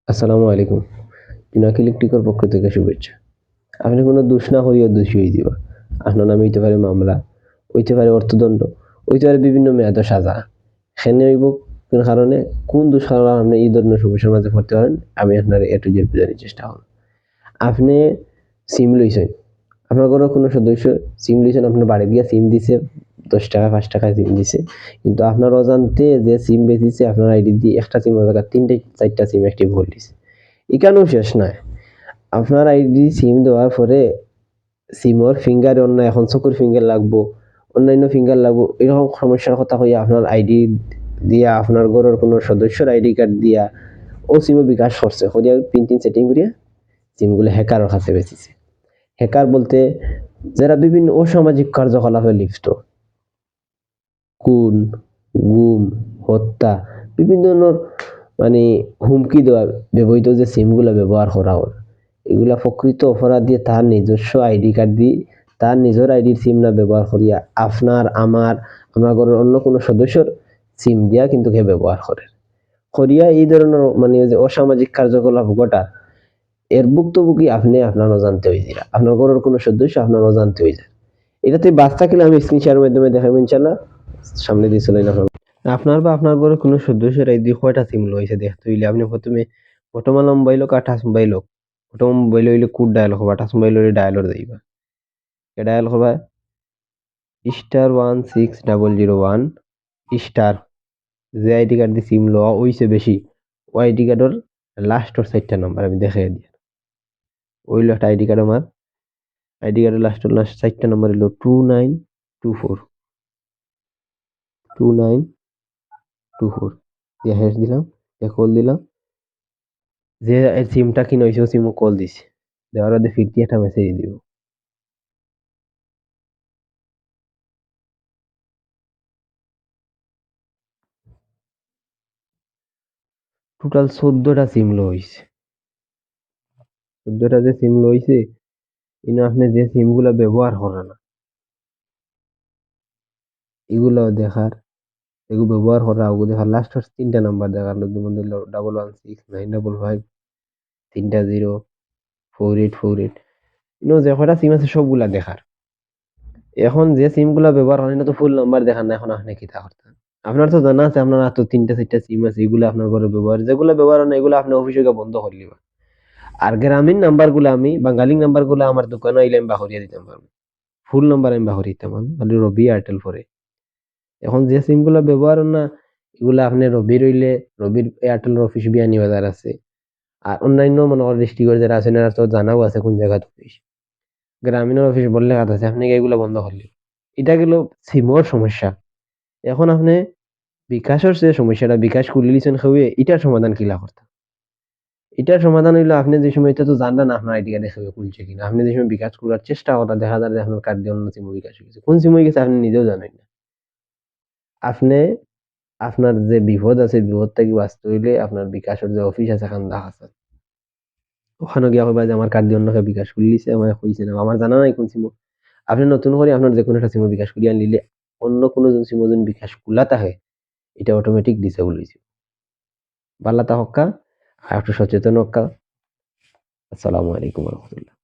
আসসালামু আলাইকুম। পিনাকি ইলেকট্রিকের পক্ষ থেকে শুভেচ্ছা। আপনি কোনো দোষ না করিয়া দোষী হয়ে যাবা। আপনার নামে হইতে পারে মামলা, হইতে পারে অর্থদণ্ড, হইতে পারে বিভিন্ন মেয়াদে সাজা। সেনে হইব কোন কারণে কোন দোষ কারণে আপনি এই ধরনের সমস্যার মাঝে পড়তে পারেন আমি আপনার A to Z বুঝানোর চেষ্টা করব। আপনি সিম লইছেন। আপনার ঘরের কোনো সদস্য সিম লইছেন, আপনার বাড়ি গিয়া সিম দিছে, 10 টাকা 5 টাকায় সিম দিছে। কিন্তু আপনার অজান্তে যে সিম বেচিছে আপনার আইডি দিয়ে একটা সিমের জায়গায় 3 টা 4 টা সিম অ্যাক্টিভ করে দিছে। এখানেও শেষ নয়। আপনার আইডি সিম দেওয়ার পরে সিমর ফিঙ্গার অন্য এখন চকুর ফিঙ্গার লাগবো, অন্যান্য ফিঙ্গার লাগবো, এরকম সমস্যার কথা কইয়া আপনার আইডি দিয়া আপনার ঘরের কোনো সদস্যর আইডি কার্ড দিয়া ও সিমও বিকাশ করছে করিয়া পিন সেটিং করিয়া সিমগুলো হ্যাকারের কাছে বেচিছে। হ্যাকার বলতে যারা বিভিন্ন অসামাজিক কার্যকলাপে লিপ্ত, খুন, গুম, হত্যা, বিভিন্ন ধরনের মানে হুমকি দেওয়া ব্যবহৃত যে সিমগুলো ব্যবহার করা হয়, এগুলা প্রকৃত অপরাধী তার নিজস্ব আইডি কার্ড দিয়ে তার নিজের আইডির সিম না ব্যবহার করিয়া আপনার আমার ঘরের অন্য কোনো সদস্যর সিম দিয়া কিন্তু কে ব্যবহার করে করিয়া এই ধরনের মানে যে অসামাজিক কার্যকলাপ ঘটা এর ভুক্তভোগী আপনি আপনার অজান্তে হয়ে যায়, আপনার ঘরের কোনো সদস্য আপনার অজান্তে হয়ে যায়। এটাতে বাদ থাকলে আমি স্ক্রিন শেয়ারের মাধ্যমে দেখাবো ইনশাল্লাহ। সামনে দিয়ে চলে না আপনার বা আপনার ঘরে কোনো সদস্যের এই কয়টা সিম লইছে দেখতে হইলে আপনি প্রথমে বর্তমান মোবাইল হোক আর টাচ মোবাইল হোক, বর্তমান মোবাইল হইলে কোড ডায়াল করবা, টাচ মোবাইল হইলে ডায়ালর যাইবা, ডায়াল করবা *16001 স্টার, যে আইডি কার্ড দিয়ে সিম লওয়া হইছে বেশি ওই আইডি কার্ডের লাস্টর 4টা নাম্বার আমি দেখাই দিই। ওইল একটা আইডি কার্ড, আমার আইডি কার্ডের লাস্ট 4টা নাম্বার হলো 2924 দিয়ে হ্যাশ দিলাম, কল দিলাম, যে সিমটা কিনা হয়েছে ও সিমও কল দিছে, দেওয়ার বাদে ফিরতি একটা মেসেজ দিব। টোটাল 14টা সিম লইছে। 14টা যে সিম লইছে ইনো আপনি যে সিমগুলা ব্যবহার করেন না এগুলো দেখার, এগুলো ব্যবহার করা ওগুলো দেখার লাস্টের 3টা নাম্বার দেখার, যেমন দিল 116 955 3 0 4848 ইনো যে কয়টা সিম আছে সবগুলা দেখার। এখন যে সিমগুলা ব্যবহার করেন না তো ফুল নাম্বার দেখার না, এখন আপনি কি তা করতেন? আপনার তো জানা আছে আপনার তো 3টা 4টা সিম আছে, এগুলো আপনার ঘরে ব্যবহার, যেগুলো ব্যবহার হয় না এগুলো আপনি অফিসে গিয়ে বন্ধ করে লিবা। আর গ্রামীণ নাম্বার গুলো আমি বাঙালি নাম্বার গুলো আমার দোকানে আইলে আমি বাহরিয়া দিতাম পারবো, ফুল নাম্বার আমি বাহরি দিতাম খালি রবি এয়ারটেল পরে। এখন যে সিম গুলা ব্যবহার হয় না এগুলা আপনি রবি রইলে রবির এয়ারটেলের অফিস বিয়ানীবাজার আছে, আর অন্যান্য মনে করেন ডিস্ট্রিক্টের যারা আছেন এরা তো জানাও আছে কোন জায়গায় অফিস, গ্রামীণের অফিস বললে কাজ আছে, আপনি এগুলো বন্ধ করলে এটা গেল সিমর সমস্যা। এখন আপনি বিকাশের যে সমস্যাটা বিকাশ খুলে লিছেন খেয়ে এটার সমাধান কিলা করতে? এটার সমাধান হইলো আপনি যে সময় এটা তো জানলেন না আপনার আইডি কার্ড এভাবে খুলছে কিনা, আপনি যে সময় বিকাশ করার চেষ্টা করা দেখা যায় যে আপনার কার্ড দিয়ে অন্য সিমে বিকাশ হয়ে গেছে, কোন সিম হয়ে গেছে আপনি নিজেও জানেন না। আপনি আপনার যে বিপদ আছে বিপদ থেকে বাঁচতে হইলে আপনার বিকাশের যে অফিস আছে খান্দা আছে ওখানে গিয়া কইবা যে আমার কার্ড দিয়ে অন্য কেউ বিকাশ করে লিছে আমার হইছে না, আমার জানা নাই কোন সিম। আপনি নতুন করে আপনার যে কোনো একটা সিম বিকাশ করিয়া নিলে অন্য কোনো সিম যদি বিকাশ খোলা থাকে এটা অটোমেটিক ডিসেবল হয়েছে। বাল্লা তা হক্কা আর একটু সচেতন হক্কা। আসসালামু আলাইকুম রহমতুল্লাহ।